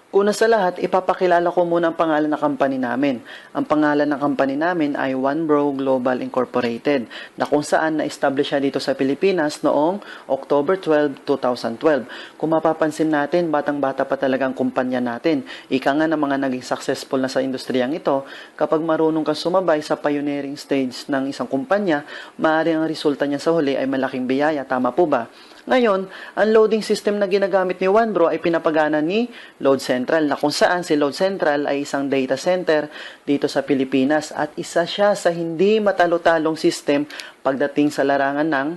Una sa lahat, ipapakilala ko muna ang pangalan ng company namin. Ang pangalan ng company namin ay OneBro Global Incorporated, na kung saan na-establish siya dito sa Pilipinas noong October 12, 2012. Kung mapapansin natin, batang-bata pa talaga ang kumpanya natin. Ika nga ng mga naging successful na sa industriyang ito, kapag marunong kang sumabay sa pioneering stage ng isang kumpanya, maaaring ang resulta niya sa huli ay malaking biyaya. Tama po ba? Ngayon, ang loading system na ginagamit ni OneBro ay pinapagana ni Load Central, na kung saan si Load Central ay isang data center dito sa Pilipinas at isa siya sa hindi matalo-talong system pagdating sa larangan ng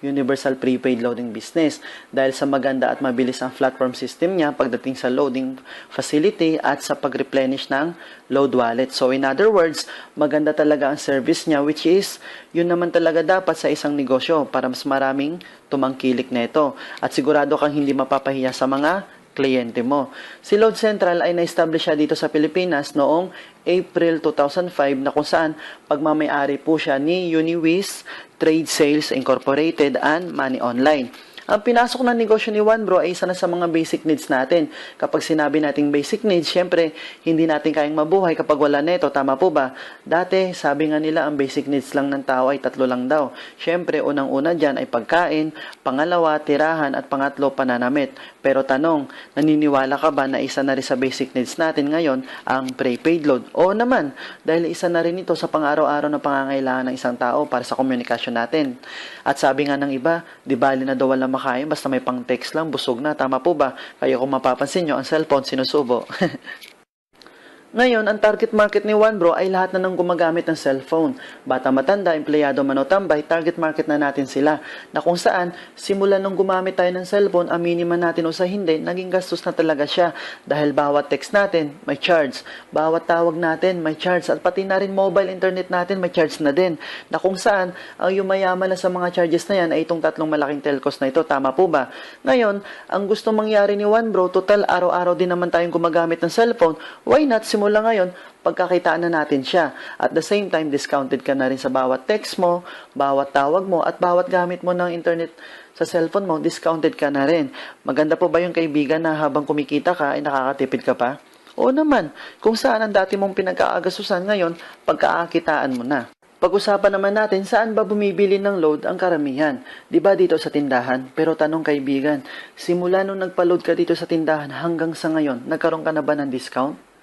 Universal Prepaid Loading Business dahil sa maganda at mabilis ang platform system niya pagdating sa loading facility at sa pag-replenish ng load wallet. So in other words, maganda talaga ang service niya, which is yun naman talaga dapat sa isang negosyo para mas maraming tumangkilik nito at sigurado kang hindi mapapahiya sa mga kliyente mo. Si Load Central ay na-establish siya dito sa Pilipinas noong April 2005 na kung saan pagmamayari po siya ni Uniwiz Trade Sales Incorporated and Money Online. Ang pinasok na negosyo ni OneBro ay isa na sa mga basic needs natin. Kapag sinabi nating basic needs, syempre, hindi natin kayang mabuhay kapag wala neto. Tama po ba? Dati, sabi nga nila, ang basic needs lang ng tao ay 3 lang daw. Syempre, unang-una dyan ay pagkain, pangalawa, tirahan, at pangatlo, pananamit. Pero tanong, naniniwala ka ba na isa na rin sa basic needs natin ngayon ang prepaid load? Oo naman, dahil isa na rin ito sa pang-araw-araw na pangangailangan ng isang tao para sa komunikasyon natin. At sabi nga ng iba, di bali na daw walang makain, basta may pang text lang, busog na. Tama po ba? Kaya kung mapapansin nyo, ang cellphone sinusubo. Ngayon, ang target market ni OneBro ay lahat na nang gumagamit ng cellphone. Bata matanda, empleyado man o tambay, target market na natin sila. Na kung saan, simula nung gumamit tayo ng cellphone, aminin man natin o sa hindi, naging gastos na talaga siya. Dahil bawat text natin, may charge. Bawat tawag natin, may charge. At pati na rin mobile internet natin, may charge na din. Na kung saan, ang yumayaman na sa mga charges na yan ay itong 3 malaking telcos na ito. Tama po ba? Ngayon, ang gusto mangyari ni OneBro, total araw-araw din naman tayong gumagamit ng cellphone. Why not simula ngayon, pagkakitaan na natin siya. At the same time, discounted ka na rin sa bawat text mo, bawat tawag mo, at bawat gamit mo ng internet sa cellphone mo, discounted ka na rin. Maganda po ba yung kaibigan na habang kumikita ka, ay nakakatipid ka pa? Oo naman, kung saan ang dati mong pinagkaagasusan ngayon, pagkakakitaan mo na. Pag-usapan naman natin saan ba bumibili ng load ang karamihan. Diba dito sa tindahan? Pero tanong kaibigan, simula nung nagpa-load ka dito sa tindahan hanggang sa ngayon, nagkaroon ka na ba ng discount?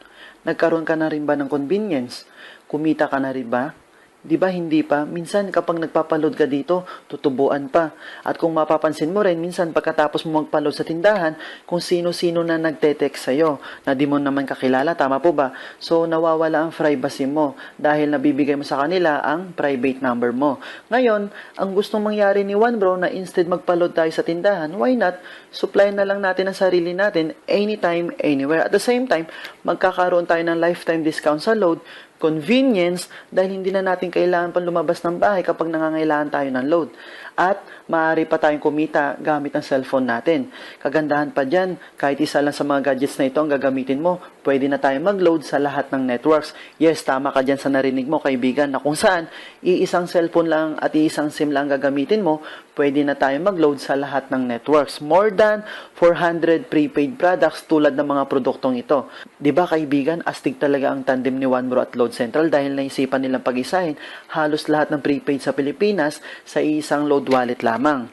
Nagkaroon ka na rin ba ng convenience? Kumita ka na rin ba? Di ba hindi pa? Minsan kapag nagpapaload ka dito, tutubuan pa. At kung mapapansin mo rin, minsan pagkatapos mo magpaload sa tindahan, kung sino-sino na nagte-text sa'yo, na di mo naman kakilala, tama po ba? So, nawawala ang privacy mo dahil nabibigay mo sa kanila ang private number mo. Ngayon, ang gustong mangyari ni OneBro na instead magpaload tayo sa tindahan, why not? Supply na lang natin ang sarili natin anytime, anywhere. At the same time, magkakaroon tayo ng lifetime discount sa load, convenience dahil hindi na natin kailangan pang lumabas ng bahay kapag nangangailangan tayo ng load. At maaari pa tayong kumita gamit ang cellphone natin. Kagandahan pa dyan, kahit isa lang sa mga gadgets na ito ang gagamitin mo, pwede na tayong mag-load sa lahat ng networks. Yes, tama ka dyan sa narinig mo kaibigan na kung saan iisang cellphone lang at iisang SIM lang gagamitin mo, pwede na tayong mag-load sa lahat ng networks. More than 400 prepaid products tulad ng mga produktong ito. Diba kaibigan, astig talaga ang tandem ni OneBro at Load Central dahil naisipan nilang pag-isahin halos lahat ng prepaid sa Pilipinas sa isang load wallet lamang.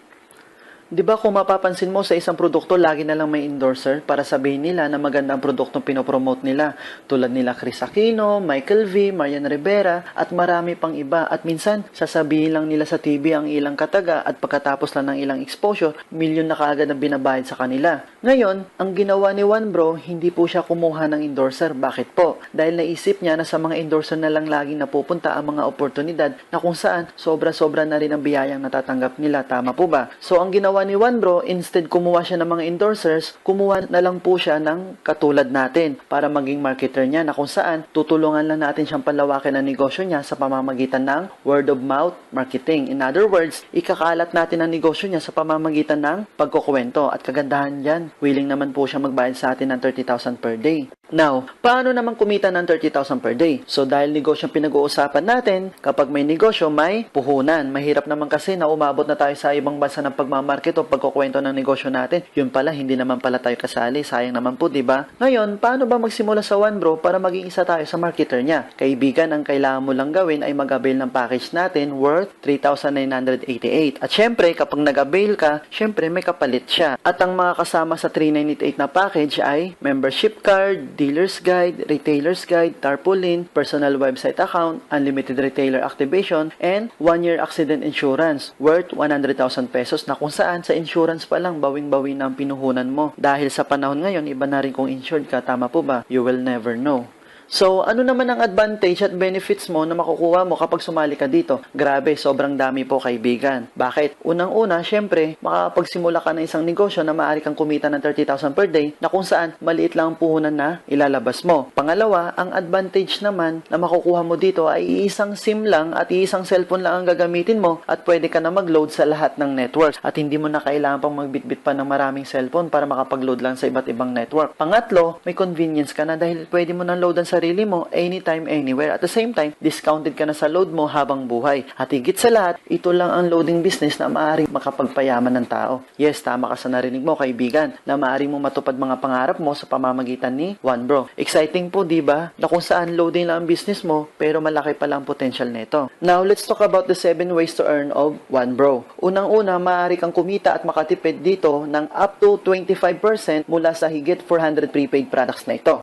Di ba kung mapapansin mo sa isang produkto, lagi na lang may endorser para sabihin nila na maganda ang produktong pinopromote nila. Tulad nila Chris Aquino, Michael V, Marian Rivera, at marami pang iba. At minsan, sasabihin lang nila sa TV ang ilang kataga at pagkatapos lang ng ilang exposure, milyon na kaagad ang binabayad sa kanila. Ngayon, ang ginawa ni OneBro, hindi po siya kumuha ng endorser. Bakit po? Dahil naisip niya na sa mga endorser na lang laging napupunta ang mga oportunidad na kung saan sobra-sobra na rin ang biyayang natatanggap nila. Tama po ba? So, ang ginawa ni OneBro, instead kumuha siya ng mga endorsers, kumuha na lang po siya ng katulad natin para maging marketer niya na kung saan tutulungan lang natin siyang palawakin ang negosyo niya sa pamamagitan ng word of mouth marketing. In other words, ikakalat natin ang negosyo niya sa pamamagitan ng pagkukwento at kagandahan dyan, willing naman po siya magbayad sa atin ng 30,000 per day. Now, paano naman kumita ng 30,000 per day? So, dahil negosyo ang pinag-uusapan natin, kapag may negosyo, may puhunan. Mahirap naman kasi na umabot na tayo sa ibang bansa ng pagmamarket o pagkukwento ng negosyo natin. Yun pala, hindi naman pala tayo kasali. Sayang naman po, di ba? Ngayon, paano ba magsimula sa OneBro para maging isa tayo sa marketer niya? Kaibigan, ang kailangan mo lang gawin ay mag-avail ng package natin worth 3,988. At syempre, kapag nag-avail ka, syempre may kapalit siya. At ang mga kasama sa 3,988 na package ay membership card, dealer's guide, retailer's guide, tarpaulin, personal website account, unlimited retailer activation, and 1-year accident insurance worth 100,000 pesos na kung saan sa insurance pa lang bawing-bawi na ang pinuhunan mo. Dahil sa panahon ngayon, iba na rin kung insured ka, tama po ba? You will never know. So, ano naman ang advantage at benefits mo na makukuha mo kapag sumali ka dito? Grabe, sobrang dami po kaibigan. Bakit? Unang-una, syempre, makakapagsimula ka ng isang negosyo na maaari kang kumita ng 30,000 per day na kung saan maliit lang ang puhunan na ilalabas mo. Pangalawa, ang advantage naman na makukuha mo dito ay isang SIM lang at isang cellphone lang ang gagamitin mo at pwede ka na mag-load sa lahat ng networks at hindi mo na kailangan pang magbitbit pa ng maraming cellphone para makapag-load lang sa iba't ibang network. Pangatlo, may convenience ka na dahil pwede mo nang loadan sarili mo anytime, anywhere. At the same time, discounted ka na sa load mo habang buhay. At higit sa lahat, ito lang ang loading business na maaaring makapagpayaman ng tao. Yes, tama ka sa narinig mo, kaibigan, na maaaring mo matupad mga pangarap mo sa pamamagitan ni OneBro. Exciting po, di ba? Na kung saan loading lang ang business mo, pero malaki pala ang potential nito. Now, let's talk about the 7 ways to earn of OneBro. Unang-una, maaari kang kumita at makatipid dito ng up to 25% mula sa higit 400 prepaid products na ito.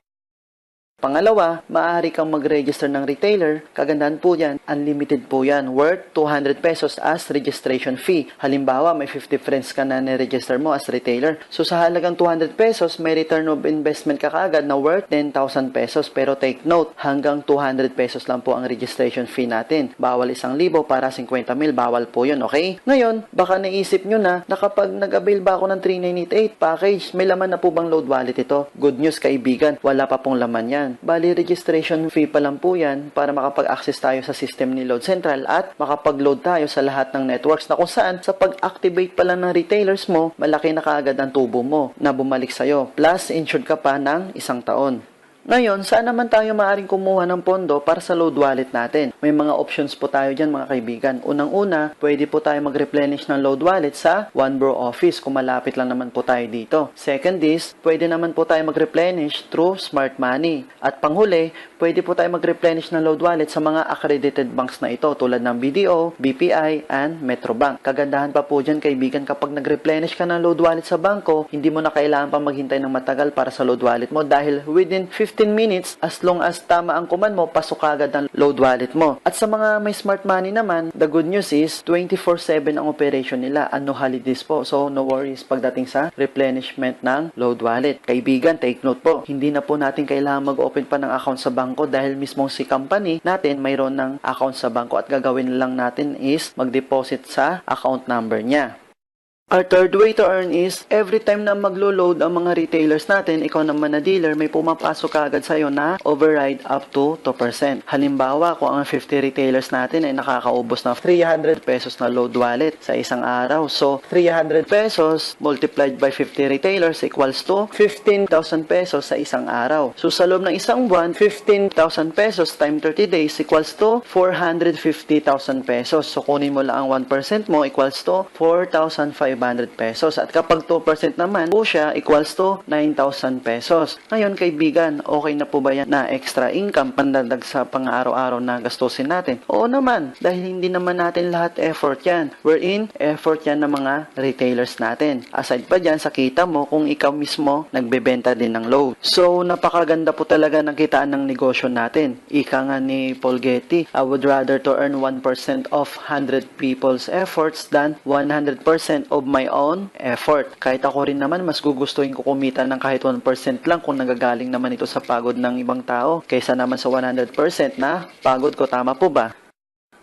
Pangalawa, maaari kang mag-register ng retailer. Kagandahan po yan, unlimited po yan, worth 200 pesos as registration fee. Halimbawa, may 50 friends ka na ni-register mo as retailer. So, sa halagang 200 pesos, may return of investment ka kaagad na worth 10,000 pesos. Pero take note, hanggang 200 pesos lang po ang registration fee natin. Bawal 1,000 para 50,000, bawal po yun, okay? Ngayon, baka naisip nyo na kapag nag-avail ba ako ng 3,988 package, may laman na po bang load wallet ito? Good news, kaibigan, wala pa pong laman yan. Bali, registration fee pa lang po yan para makapag-access tayo sa system ni Load Central at makapag-load tayo sa lahat ng networks na kung saan sa pag-activate pa lang ng retailers mo, malaki na kaagad ang tubo mo na bumalik sa'yo. Plus, insured ka pa ng 1 taon. Ngayon, saan naman tayo maaaring kumuha ng pondo para sa load wallet natin? May mga options po tayo dyan mga kaibigan. Unang-una, pwede po tayo mag-replenish ng load wallet sa OneBro office kung malapit lang naman po tayo dito. Second is, pwede naman po tayo mag-replenish through smart money. At panghuli, pwede po tayo mag-replenish ng load wallet sa mga accredited banks na ito tulad ng BDO, BPI, and Metrobank. Kagandahan pa po dyan kaibigan kapag nag-replenish ka ng load wallet sa bangko, hindi mo na kailangan pa maghintay ng matagal para sa load wallet mo dahil within 15 minutes, as long as tama ang command mo, pasok agad ang load wallet mo. At sa mga may smart money naman, the good news is 24/7 ang operation nila and no holidays po. So, no worries pagdating sa replenishment ng load wallet. Kaibigan, take note po, hindi na po natin kailangan mag-open pa ng account sa bangko dahil mismong si company natin mayroon ng account sa bangko at gagawin lang natin is mag-deposit sa account number niya. Our third way to earn is, every time na maglo-load ang mga retailers natin, ikaw naman na dealer, may pumapasok agad sa'yo na override up to 2%. Halimbawa, kung ang 50 retailers natin ay nakakaubos na 300 pesos na load wallet sa isang araw. So, 300 pesos multiplied by 50 retailers equals to 15,000 pesos sa isang araw. So, sa loob ng isang buwan, 15,000 pesos times 30 days equals to 450,000 pesos. So, kunin mo lang ang 1% mo equals to 4,500 pesos. At kapag 2% naman po siya equals to 9,000 pesos. Ngayon kaibigan, okay na po ba yan na extra income pandagdag sa pang-araw-araw na gastusin natin? Oo naman, dahil hindi naman natin lahat effort yan. Wherein, effort yan ng mga retailers natin. Aside pa dyan, sa kita mo kung ikaw mismo nagbebenta din ng load. So, napakaganda po talaga ng kitaan ng negosyo natin. Ika nga ni Paul Getty, I would rather to earn 1% of 100 people's efforts than 100% of my own effort. Kahit ako rin naman, mas gugustuhin ko kumita ng kahit 1% lang kung nagagaling naman ito sa pagod ng ibang tao kaysa naman sa 100% na pagod ko. Tama po ba?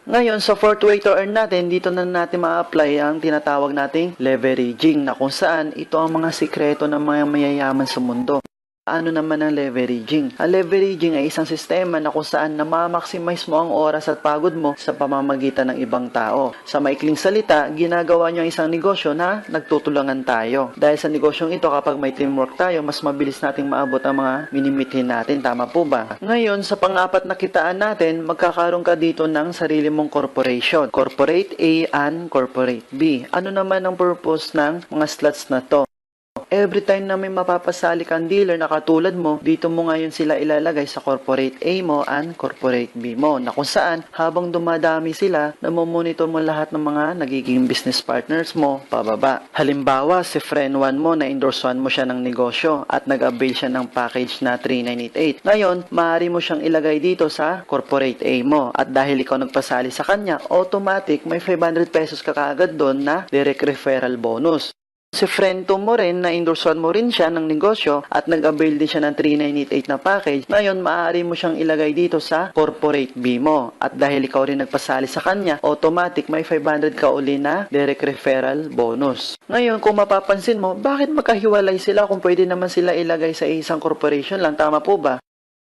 Ngayon, sa fourth way to earn natin, dito na natin ma-apply ang tinatawag nating leveraging na kung saan ito ang mga sikreto ng mga mayayaman sa mundo. Ano naman ang leveraging? Ang leveraging ay isang sistema na kung saan na-maximize mo ang oras at pagod mo sa pamamagitan ng ibang tao. Sa maikling salita, ginagawa niyo ang isang negosyo na nagtutulungan tayo. Dahil sa negosyong ito, kapag may teamwork tayo, mas mabilis nating maabot ang mga minimithin natin. Tama po ba? Ngayon, sa pang-apat na kitaan natin, magkakaroon ka dito ng sarili mong corporation. Corporate A and Corporate B. Ano naman ang purpose ng mga slots na to? Every time na may mapapasali kang dealer na katulad mo, dito mo ngayon sila ilalagay sa Corporate A mo and Corporate B mo, na kung saan habang dumadami sila, namomonitor mo lahat ng mga nagiging business partners mo pababa. Halimbawa, si friend 1 mo na endorsean mo siya ng negosyo at nag-avail siya ng package na 3988. Ngayon, maaari mo siyang ilagay dito sa Corporate A mo, at dahil ikaw nagpasali sa kanya, automatic may 500 pesos ka kaagad doon na direct referral bonus. Si friend 2 mo rin na endorsean mo rin siya ng negosyo at nag-avail din siya ng 3988 na package. Ngayon, maaari mo siyang ilagay dito sa Corporate B mo. At dahil ikaw rin nagpasali sa kanya, automatic may 500 ka uli na direct referral bonus. Ngayon, kung mapapansin mo, bakit magkahiwalay sila kung pwede naman sila ilagay sa isang corporation lang? Tama po ba?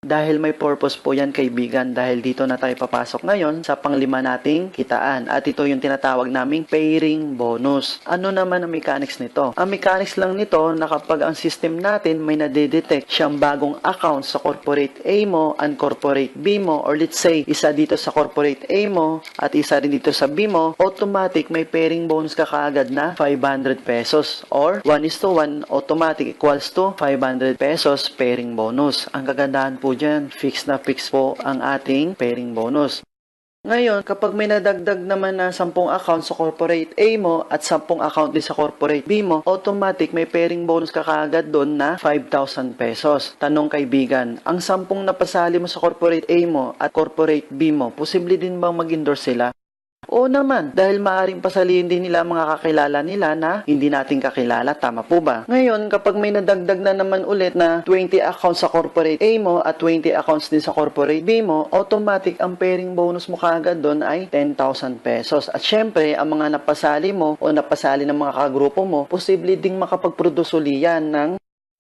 Dahil may purpose po yan, kaibigan, dahil dito na tayo papasok ngayon sa panglima nating kitaan. At ito yung tinatawag naming pairing bonus. Ano naman ang mechanics nito? Ang mechanics lang nito na kapag ang system natin may nadedetect siyang bagong account sa Corporate A mo and Corporate B mo, or let's say, isa dito sa Corporate A mo at isa rin dito sa B mo, automatic may pairing bonus ka kaagad na 500 pesos or 1:1 automatic equals to 500 pesos pairing bonus. Ang kagandahan po dyan, fix na fix po ang ating pairing bonus. Ngayon, kapag may nadagdag naman na 10 account sa Corporate A mo at 10 account din sa Corporate B mo, automatic may pairing bonus ka kaagad doon na 5,000 pesos. Tanong kaibigan, ang 10 napasali mo sa Corporate A mo at Corporate B mo, posible din bang mag-endorse sila? Oo naman, dahil maaaring pasalihin din nila mga kakilala nila na hindi natin kakilala, tama po ba? Ngayon, kapag may nadagdag na naman ulit na 20 accounts sa Corporate A mo at 20 accounts din sa Corporate B mo, automatic ang pairing bonus mo kaagad doon ay 10,000 pesos. At syempre, ang mga napasali mo o napasali ng mga kagrupo mo, posible ding makapag-produce uli yan ng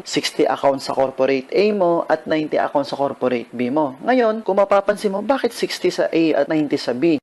60 accounts sa Corporate A mo at 90 accounts sa Corporate B mo. Ngayon, kung mapapansin mo, bakit 60 sa A at 90 sa B?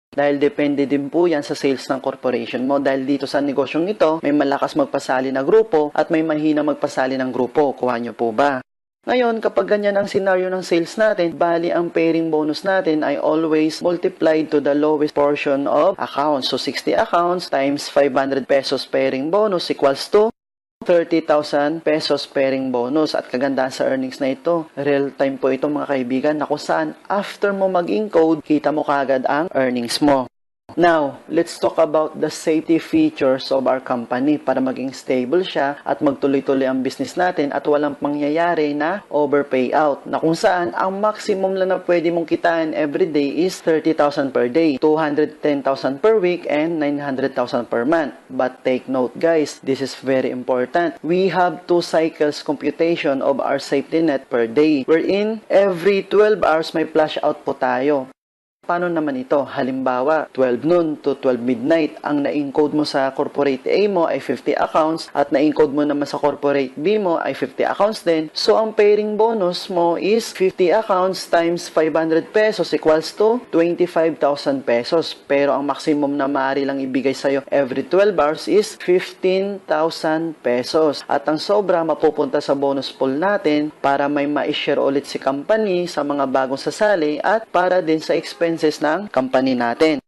Dahil depende din po yan sa sales ng corporation mo. Dahil dito sa negosyong ito, may malakas magpasali na grupo at may mahina magpasali ng grupo. Kuha nyo po ba? Ngayon, kapag ganyan ang scenario ng sales natin, bali ang pairing bonus natin ay always multiplied to the lowest portion of accounts. So, 60 accounts times 500 pesos pairing bonus equals to 30,000 pesos pairing bonus. At kagandahan sa earnings na ito, real time po ito mga kaibigan, na kung saan after mo mag-encode, kita mo kagad ang earnings mo. Now, let's talk about the safety features of our company para maging stable siya at magtuloy-tuloy ang business natin at walang pangyayari na overpayout, na kung saan ang maximum lang na pwede mong kitain everyday is 30,000 per day, 210,000 per week, and 900,000 per month. But take note guys, this is very important. We have 2 cycles computation of our safety net per day, wherein every 12 hours may flash out po tayo. Paano naman ito? Halimbawa, 12 noon to 12 midnight, ang na-encode mo sa Corporate A mo ay 50 accounts at na-encode mo naman sa Corporate B mo ay 50 accounts din. So, ang pairing bonus mo is 50 accounts times 500 pesos equals to 25,000 pesos. Pero ang maximum na maaari lang ibigay sa'yo every 12 hours is 15,000 pesos. At ang sobra mapupunta sa bonus pool natin para may ma-share ulit si company sa mga bagong sasali at para din sa expense ng company natin.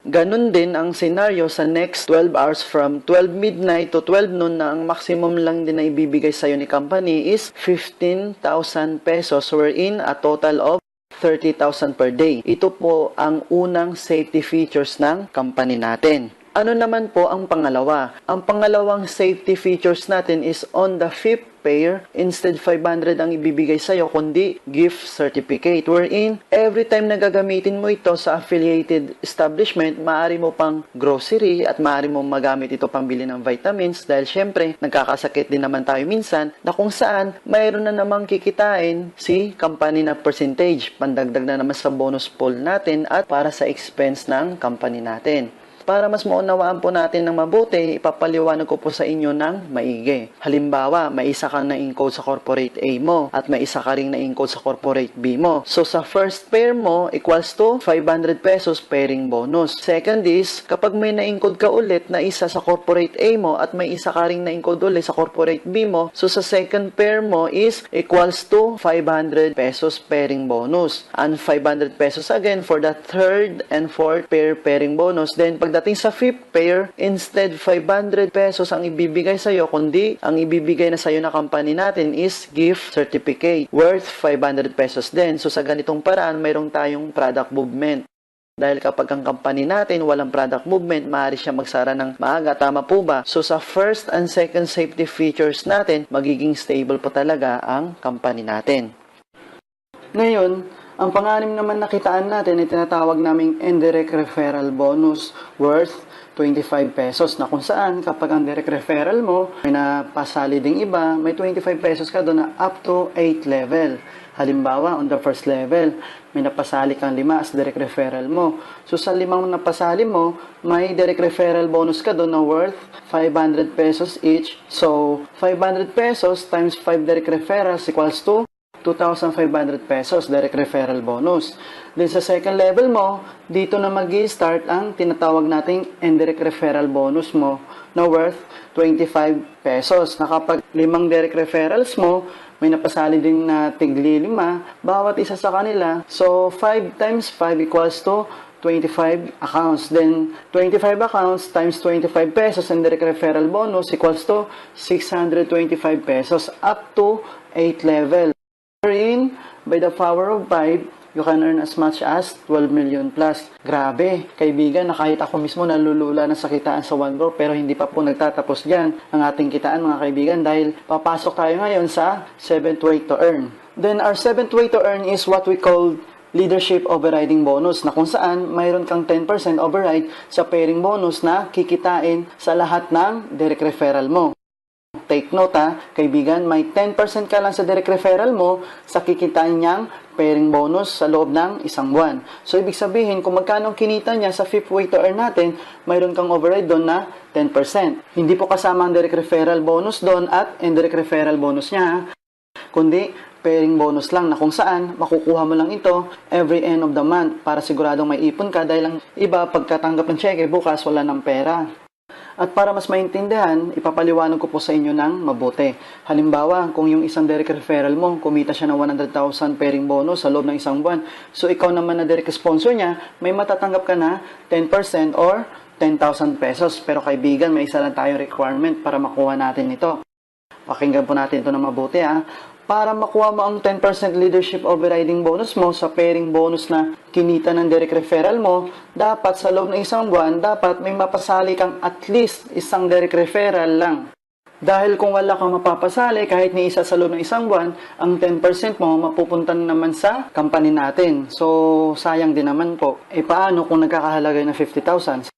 Ganun din ang scenario sa next 12 hours from 12 midnight to 12 noon, na ang maximum lang din na ibibigay sa'yo ni company is 15,000 pesos, wherein a total of 30,000 per day. Ito po ang unang safety features ng company natin. Ano naman po ang pangalawa? Ang pangalawang safety features natin is on the fifth pair, instead 500 ang ibibigay sa'yo, kundi gift certificate, wherein every time na gagamitin mo ito sa affiliated establishment, maaari mo pang grocery at maaari mo magamit ito pang bili ng vitamins, dahil syempre nagkakasakit din naman tayo minsan, na kung saan mayroon na namang kikitain si company na percentage, pandagdag na naman sa bonus pool natin at para sa expense ng company natin. Para mas maunawaan po natin ng mabuti, ipapaliwanag ko po sa inyo ng maigi. Halimbawa, may isa kang na-encode sa corporate A mo at may isa ka ring na-encode sa corporate B mo. So, sa first pair mo equals to 500 pesos pairing bonus. Second is, kapag may na-encode ka ulit na isa sa corporate A mo at may isa ka ring na-encode ulit sa corporate B mo, so sa second pair mo is equals to 500 pesos pairing bonus. And 500 pesos again for the third and fourth pair pairing bonus. Then, pagdating sa fifth pair, instead 500 pesos ang ibibigay sa'yo, kundi ang ibibigay na sa'yo na company natin is gift certificate worth 500 pesos din. So, sa ganitong paraan, mayroong tayong product movement. Dahil kapag ang company natin walang product movement, maaari siya magsara ng maaga. Tama po ba? So, sa first and second safety features natin, magiging stable po talaga ang company natin. Ngayon, ang pang-anim naman na kitaan natin ay tinatawag naming indirect referral bonus worth 25 pesos na kung saan kapag ang direct referral mo may napasali ding iba, may 25 pesos ka doon na up to 8 level. Halimbawa, on the first level, may napasali kang 5 as direct referral mo. So, sa 5 napasali mo, may direct referral bonus ka doon na worth 500 pesos each. So, 500 pesos times 5 direct referrals equals to 2,500 pesos direct referral bonus. Then sa second level mo, dito na mag-i-start ang tinatawag nating indirect referral bonus mo na worth 25 pesos. Na kapag 5 direct referrals mo, may napasali din na tigli 5, bawat isa sa kanila. So 5 times 5 equals to 25 accounts. Then 25 accounts times 25 pesos and direct referral bonus equals to 625 pesos up to 8 level. In, by the power of 5, you can earn as much as 12 million plus. Grabe, kaibigan, na kahit ako mismo nalulula na sa kitaan sa 1 Bro, pero hindi pa po nagtatapos dyan ang ating kitaan mga kaibigan dahil papasok tayo ngayon sa 7th way to earn. Then our 7th way to earn is what we call leadership overriding bonus na kung saan mayroon kang 10% override sa pairing bonus na kikitain sa lahat ng direct referral mo. Take note kaibigan, may 10% ka lang sa direct referral mo sa kikitain niyang pairing bonus sa loob ng isang buwan. So, ibig sabihin, kung magkano kinita niya sa 5th way to earn natin, mayroon kang override doon na 10%. Hindi po kasama ang direct referral bonus doon at indirect referral bonus niya, kundi pairing bonus lang na kung saan makukuha mo lang ito every end of the month para siguradong may ipon ka dahil ang iba pagkatanggap ng cheque bukas wala ng pera. At para mas maintindihan, ipapaliwanag ko po sa inyo ng mabuti. Halimbawa, kung yung isang direct referral mo, kumita siya ng 100,000 pairing bonus sa loob ng isang buwan. So, ikaw naman na direct sponsor niya, may matatanggap ka na 10% or 10,000 pesos. Pero kaibigan, may isa lang tayong requirement para makuha natin ito. Pakinggan po natin ito ng mabuti Para makuha mo ang 10% leadership overriding bonus mo sa pairing bonus na kinita ng direct referral mo, dapat sa loob ng isang buwan, dapat may mapasali kang at least isang direct referral lang. Dahil kung wala kang mapapasali, kahit ni isa sa loob ng isang buwan, ang 10% mo mapupunta naman sa company natin. So, sayang din naman po. Paano kung nagkakahalaga ng 50,000?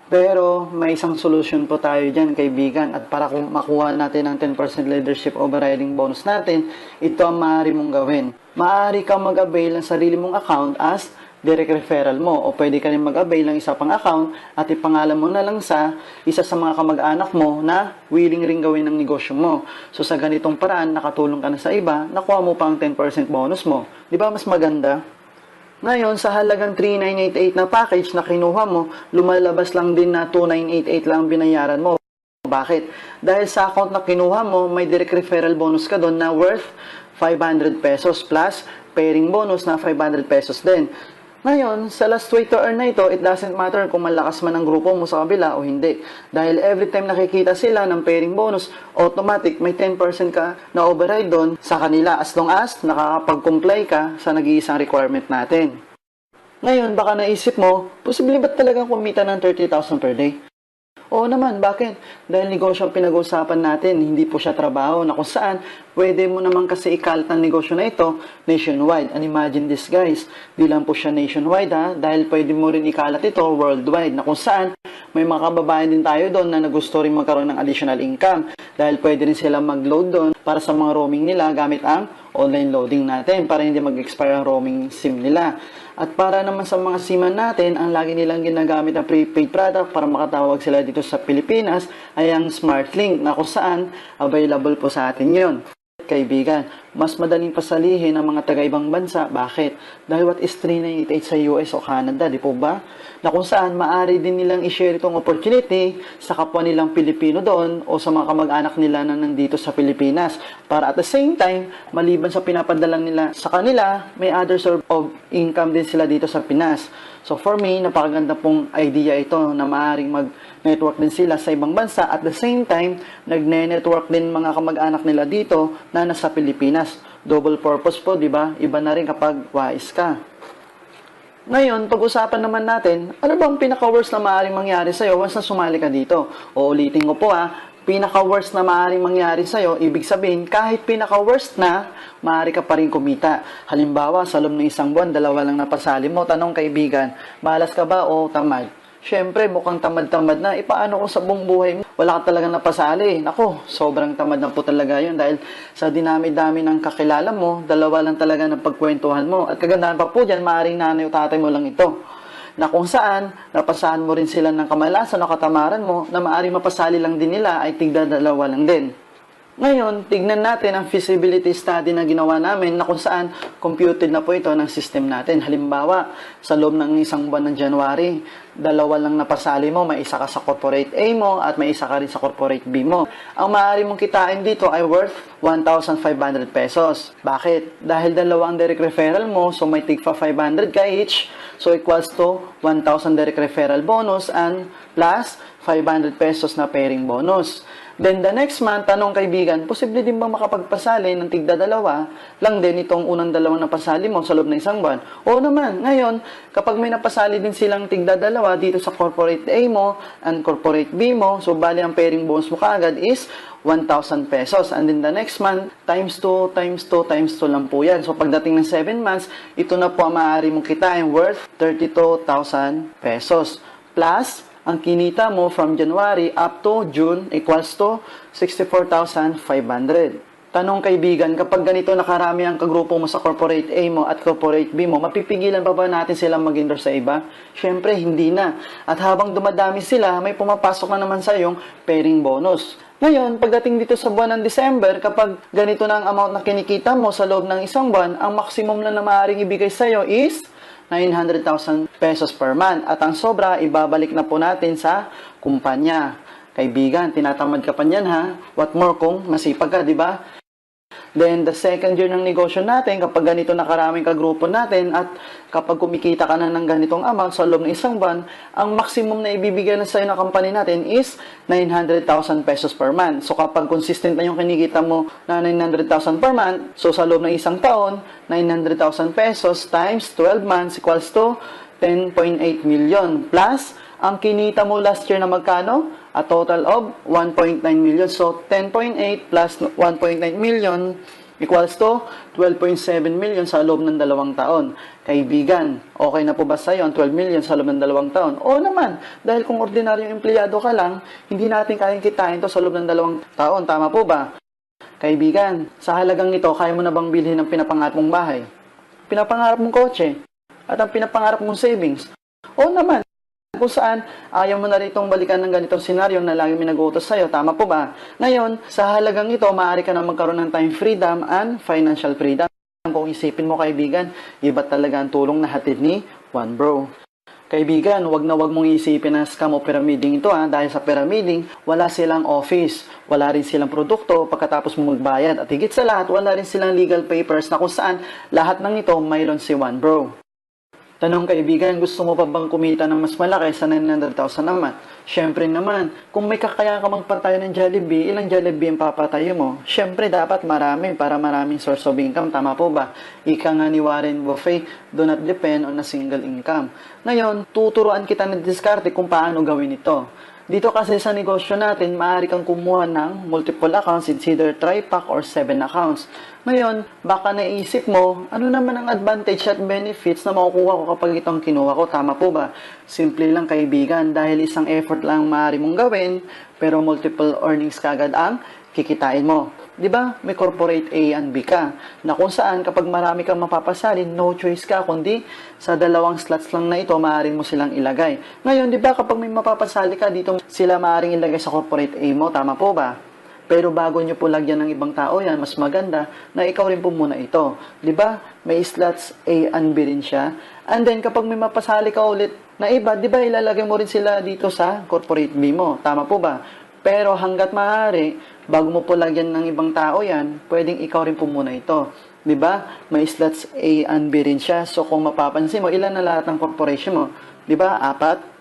Pero may isang solution po tayo dyan, kaibigan. At para kung makuha natin ang 10% leadership overriding bonus natin, ito ang maaari mong gawin. Maaari kang mag-avail ng sarili mong account as direct referral mo. O pwede ka rin mag-avail ng isa pang account at ipangalan mo na lang sa isa sa mga kamag-anak mo na willing ring gawin ng negosyo mo. So sa ganitong paraan, nakatulong ka na sa iba, nakuha mo pa ang 10% bonus mo. Di ba mas maganda? Ngayon, sa halagang 3,988 na package na kinuha mo, lumalabas lang din na 2,988 lang binayaran mo. Bakit? Dahil sa account na kinuha mo, may direct referral bonus ka doon na worth 500 pesos plus pairing bonus na 500 pesos din. Ngayon, sa last way to earn na ito, it doesn't matter kung malakas man ang grupo mo sa kabila o hindi. Dahil every time nakikita sila ng pairing bonus, automatic may 10% ka na override doon sa kanila as long as nakakapag-comply ka sa nag-iisang requirement natin. Ngayon, baka naisip mo, posible ba talagang kumita ng 30,000 per day? Oo naman, bakit? Dahil negosyo ang pinag-uusapan natin, hindi po siya trabaho na kung saan pwede mo naman kasi ikalat ng negosyo na ito nationwide. And imagine this guys, di lang po siya nationwide dahil pwede mo rin ikalat ito worldwide na kung saan may mga kababayan din tayo doon na gusto rin magkaroon ng additional income dahil pwede rin sila mag-load doon para sa mga roaming nila gamit ang online loading natin para hindi mag-expire ang roaming SIM nila. At para naman sa mga SIM natin, ang lagi nilang ginagamit na prepaid product para makatawag sila dito sa Pilipinas ay ang SmartLink na kung saan available po sa atin yun. Kaibigan, mas madaling pasalihin ang mga taga-ibang bansa. Bakit? Dahil what is 3988 sa US o Canada, di po ba? Na kung saan maaari din nilang i-share itong opportunity sa kapwa nilang Pilipino doon o sa mga kamag-anak nila na nandito sa Pilipinas. Para at the same time, maliban sa pinapadalang nila sa kanila, may other source of income din sila dito sa Pinas. So for me, napakaganda pong idea ito na maaaring mag-network din sila sa ibang bansa. At the same time, nagne-network din mga kamag-anak nila dito na nasa Pilipinas. Double purpose po, di ba? Iba na rin kapag wais ka. Ngayon, pag-usapan naman natin, ano bang pinaka-worst na maaaring mangyari sa'yo once na sumali ka dito? O ulitin ko po pinaka-worst na maaaring mangyari sa'yo, ibig sabihin, kahit pinaka-worst na, maaari ka pa rin kumita. Halimbawa, sa loob ng isang buwan, 2 lang napasali mo. Tanong kaibigan, malas ka ba o tamad? Siyempre, mukhang tamad-tamad na. Paano kung sa buong buhay mo, wala ka talaga napasali? Nako, sobrang tamad na po talaga yun dahil sa dinami-dami ng kakilala mo, 2 lang talaga ng pagkwentuhan mo. At kagandahan pa po dyan, maaaring nanay o tatay mo lang ito. Na kung saan, napasahan mo rin sila ng kamalasan o katamaran mo na maaaring mapasali lang din nila ay tigda 2 lang din. Ngayon, tignan natin ang feasibility study na ginawa namin na kung saan computed na po ito ng system natin. Halimbawa, sa loob ng isang buwan ng January, 2 lang napasali mo, may isa ka sa corporate A mo at may isa ka rin sa corporate B mo. Ang maaari mong kitain dito ay worth 1,500 pesos. Bakit? Dahil 2 ang direct referral mo, so may tigpa 500 ka each, so equals to 1,000 direct referral bonus and plus 500 pesos na pairing bonus. Then the next month, tanong kaibigan, posible din ba makapagpasali ng tigda 2 lang din itong unang 2 na pasali mo sa loob ng isang buwan? Oo naman. Ngayon, kapag may napasali din silang tigda 2 dito sa corporate A mo and corporate B mo, so bali ang pairing bonus mo kaagad is 1,000 pesos. And then the next month, times 2, times 2, times 2 lang po yan. So pagdating ng 7 months, ito na po ang maaari mong kitain worth 32,000 pesos. Plus, ang kinita mo from January up to June equals to 64,500. Tanong kaibigan, kapag ganito nakarami ang kagrupo mo sa corporate A mo at corporate B mo, mapipigilan pa ba natin silang mag-endorse sa iba? Siyempre, hindi na. At habang dumadami sila, may pumapasok na naman sa iyong pairing bonus. Ngayon, pagdating dito sa buwan ng December, kapag ganito na ang amount na kinikita mo sa loob ng isang buwan, ang maximum na maaaring ibigay sa iyo is 900,000 pesos per month. At ang sobra, ibabalik na po natin sa kumpanya. Kaibigan, tinatamad ka pa niyan ha? What more kung masipag ka, di ba? Then, the second year ng negosyo natin, kapag ganito nakaraming kagrupo natin at kapag kumikita ka na ng ganitong amount sa loob ng isang buwan, ang maximum na ibibigay na sa'yo ng company natin is 900,000 pesos per month. So, kapag consistent na yung kinikita mo na 900,000 per month, so sa loob ng isang taon, 900,000 pesos times 12 months equals to 10.8 million. Plus, ang kinita mo last year na magkano? A total of 1.9 million. So, 10.8 plus 1.9 million equals to 12.7 million sa loob ng 2 taon. Kaibigan, okay na po ba sa'yo ang 12 million sa loob ng 2 taon? Oo naman, dahil kung ordinaryong empleyado ka lang, hindi natin kayang kitain to sa loob ng 2 taon. Tama po ba? Kaibigan, sa halagang ito, kaya mo na bang bilhin ang pinapangarap mong bahay? Pinapangarap mong kotse? At ang pinapangarap mong savings? Oo naman. Kung saan, ayaw mo na ritong balikan ng ganitong senaryo na lagi may nag-uutos sa'yo. Tama po ba? Ngayon, sa halagang ito, maaari ka na magkaroon ng time freedom and financial freedom. Kung isipin mo kaibigan, iba talaga ang tulong na hatid ni One Bro. Kaibigan, wag na wag mong isipin na scam o pyramiding ito dahil sa pyramiding, wala silang office, wala rin silang produkto pagkatapos mo magbayad. At higit sa lahat, wala rin silang legal papers na kung saan lahat ng ito mayroon si One Bro. Tanong kaibigan, gusto mo pa bang kumita ng mas malaki sa 900,000 naman? Siyempre naman, kung may kakaya ka magpatayo ng Jollibee, ilang Jollibee ang papatayo mo? Siyempre dapat marami para maraming source of income. Tama po ba? Ika nga ni Warren Buffett, do not depend on a single income. Ngayon, tuturuan kita ng diskarte kung paano gawin ito. Dito kasi sa negosyo natin, maaari kang kumuha ng multiple accounts, it's either tri-pack or 7 accounts. Ngayon, baka naisip mo, ano naman ang advantage at benefits na makukuha ko kapag itong kinuha ko? Tama po ba? Simple lang kaibigan, dahil isang effort lang maaari mong gawin, pero multiple earnings kagad ang kikitain mo. Di ba? May corporate A and B ka. Na kung saan, kapag marami kang mapapasali, no choice ka, kundi sa dalawang slots lang na ito, maaaring mo silang ilagay. Ngayon, di ba, kapag may mapapasali ka, dito sila maaaring ilagay sa corporate A mo. Tama po ba? Pero bago nyo po lagyan ng ibang tao yan, mas maganda na ikaw rin po muna ito. Di ba? May slots A and B rin siya. And then, kapag may mapasali ka ulit na iba, di ba, ilalagay mo rin sila dito sa corporate B mo. Tama po ba? Pero hanggat maaari, bago mo po lagyan ng ibang tao yan, pwedeng ikaw rin po muna ito. Di ba? May slots A and B rin siya. So, kung mapapansin mo, ilan na lahat ng corporation mo? Di ba? 4.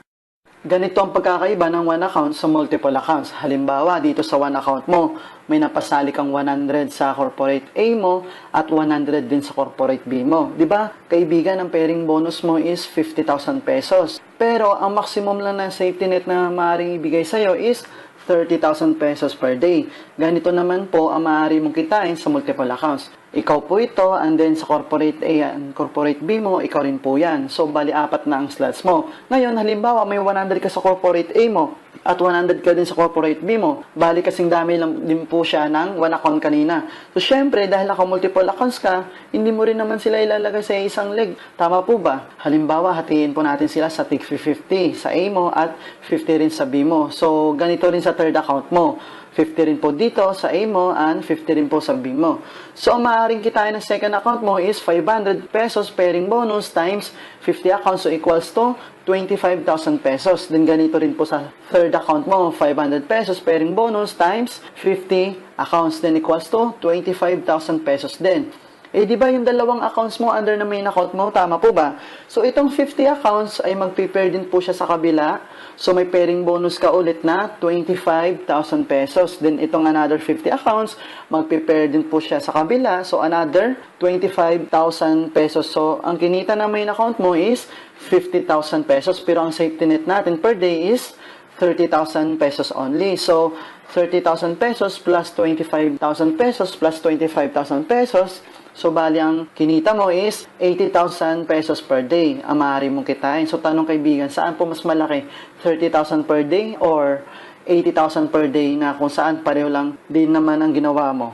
Ganito ang pagkakaiba ng one account sa multiple accounts. Halimbawa, dito sa one account mo, may napasali kang 100 sa corporate A mo at 100 din sa corporate B mo. 'Di ba? Kaibigan, ang pairing bonus mo is 50,000 pesos. Pero ang maximum lang na safety net na maaaring ibigay sa iyo is 30,000 pesos per day. Ganito naman po ang maaari mong kitain sa multiple accounts. Ikaw po ito, and then sa corporate A and corporate B mo, ikaw rin po yan. So, bali 4 na ang slots mo. Ngayon, halimbawa, may 100 ka sa corporate A mo at 100 ka din sa corporate B mo. Bali kasing dami lang din po siya ng one account kanina. So, syempre, dahil naka-multiple accounts ka, hindi mo rin naman sila ilalagay sa isang leg. Tama po ba? Halimbawa, hatiin po natin sila sa tig 50 sa A mo at 50 rin sa B mo. So, ganito rin sa third account mo. 50 rin po dito sa A mo and 50 rin po sa B mo. So, ang maaaring kitain ng second account mo is 500 pesos pairing bonus times 50 accounts, so equals to 25,000 pesos. Then, ganito rin po sa third account mo, 500 pesos pairing bonus times 50 accounts, then equals to 25,000 pesos din. Eh, di ba yung dalawang accounts mo under na main account mo? Tama po ba? So, itong 50 accounts ay mag-prepare din po siya sa kabila. So, may pairing bonus ka ulit na 25,000 pesos. Then, itong another 50 accounts, mag-prepare din po siya sa kabila. So, another 25,000 pesos. So, ang kinita na main account mo is 50,000 pesos. Pero ang safety net natin per day is 30,000 pesos only. So, 30,000 pesos plus 25,000 pesos plus 25,000 pesos. So, bali ang kinita mo is 80,000 pesos per day ang maaari mong kitain. So, tanong kaibigan, saan po mas malaki? 30,000 per day or 80,000 per day na kung saan pareho lang din naman ang ginawa mo?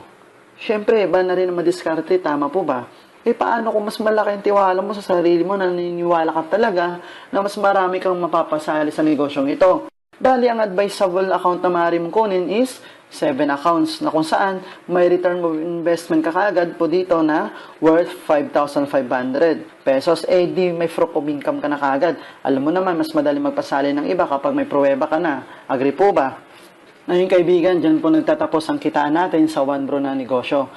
Siyempre, iba na rin ang madiskarte, tama po ba? Eh, paano kung mas malaki ang tiwala mo sa sarili mo, naniniwala ka talaga na mas marami kang mapapasali sa negosyong ito? Bali, ang advisable account na maaari mong kunin is 7 accounts na kung saan may return of investment ka kaagad po dito na worth 5,500 pesos. Eh, di may fruit of income ka na kaagad. Alam mo naman, mas madali magpasali ng iba kapag may pruweba ka na. Agree po ba? Ngayon kaibigan, dyan po nagtatapos ang kitaan natin sa One Bro na negosyo.